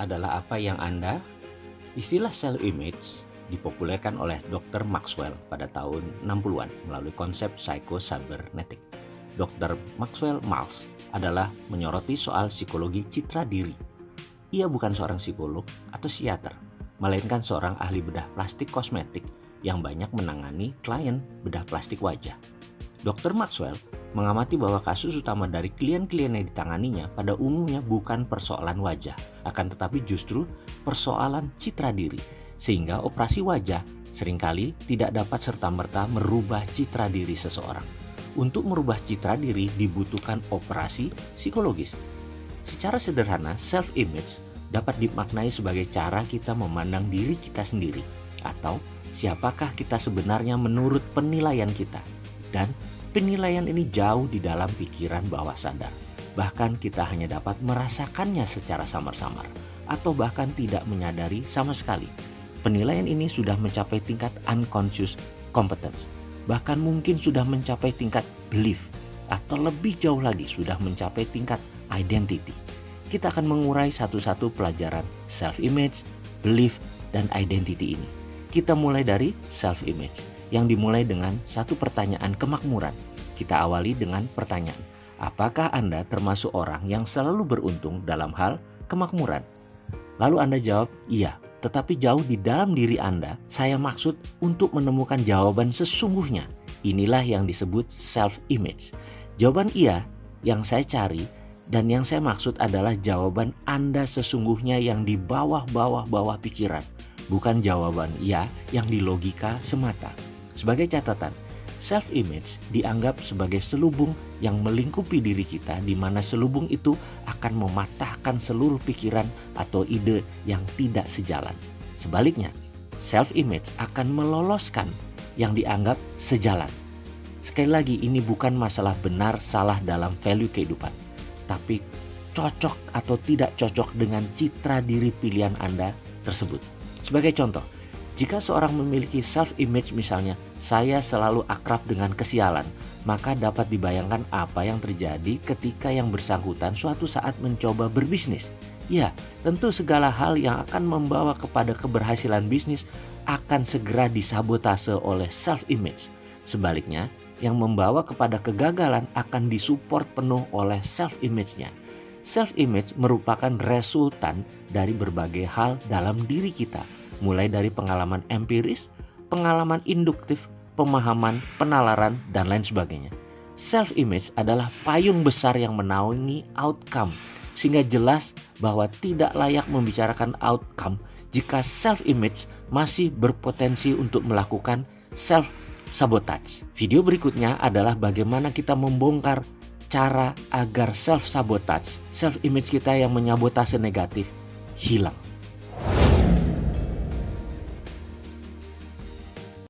adalah apa yang Anda? Istilah self-image dipopulerkan oleh Dr. Maxwell pada tahun 60-an melalui konsep psycho-cybernetic. Dr. Maxwell Maltz adalah menyoroti soal psikologi citra diri. Ia bukan seorang psikolog atau psikiater, melainkan seorang ahli bedah plastik kosmetik yang banyak menangani klien bedah plastik wajah. Dr. Maxwell mengamati bahwa kasus utama dari klien-klien yang ditanganinya pada umumnya bukan persoalan wajah, akan tetapi justru persoalan citra diri, sehingga operasi wajah seringkali tidak dapat serta-merta merubah citra diri seseorang. Untuk merubah citra diri dibutuhkan operasi psikologis. Secara sederhana, self-image dapat dimaknai sebagai cara kita memandang diri kita sendiri, atau siapakah kita sebenarnya menurut penilaian kita. Dan penilaian ini jauh di dalam pikiran bawah sadar. Bahkan kita hanya dapat merasakannya secara samar-samar atau bahkan tidak menyadari sama sekali. Penilaian ini sudah mencapai tingkat unconscious competence. Bahkan mungkin sudah mencapai tingkat belief atau lebih jauh lagi sudah mencapai tingkat identity. Kita akan mengurai satu-satu pelajaran self-image, belief, dan identity ini. Kita mulai dari self-image yang dimulai dengan satu pertanyaan kemakmuran. Kita awali dengan pertanyaan, apakah Anda termasuk orang yang selalu beruntung dalam hal kemakmuran? Lalu Anda jawab, iya, tetapi jauh di dalam diri Anda, saya maksud untuk menemukan jawaban sesungguhnya. Inilah yang disebut self-image. Jawaban iya yang saya cari dan yang saya maksud adalah jawaban Anda sesungguhnya yang di bawah-bawah pikiran. Bukan jawaban iya yang di logika semata. Sebagai catatan, self-image dianggap sebagai selubung yang melingkupi diri kita, di mana selubung itu akan mematahkan seluruh pikiran atau ide yang tidak sejalan. Sebaliknya, self-image akan meloloskan yang dianggap sejalan. Sekali lagi, ini bukan masalah benar salah dalam value kehidupan, tapi cocok atau tidak cocok dengan citra diri pilihan Anda tersebut. Sebagai contoh, jika seorang memiliki self-image misalnya, saya selalu akrab dengan kesialan, maka dapat dibayangkan apa yang terjadi ketika yang bersangkutan suatu saat mencoba berbisnis. Ya, tentu segala hal yang akan membawa kepada keberhasilan bisnis akan segera disabotase oleh self-image. Sebaliknya, yang membawa kepada kegagalan akan disupport penuh oleh self-image-nya. Self-image merupakan resultan dari berbagai hal dalam diri kita, mulai dari pengalaman empiris, pengalaman induktif, pemahaman, penalaran, dan lain sebagainya. Self-image adalah payung besar yang menaungi outcome, sehingga jelas bahwa tidak layak membicarakan outcome jika self-image masih berpotensi untuk melakukan self-sabotage. Video berikutnya adalah bagaimana kita membongkar cara agar self-sabotage, self-image kita yang menyabotase negatif, hilang.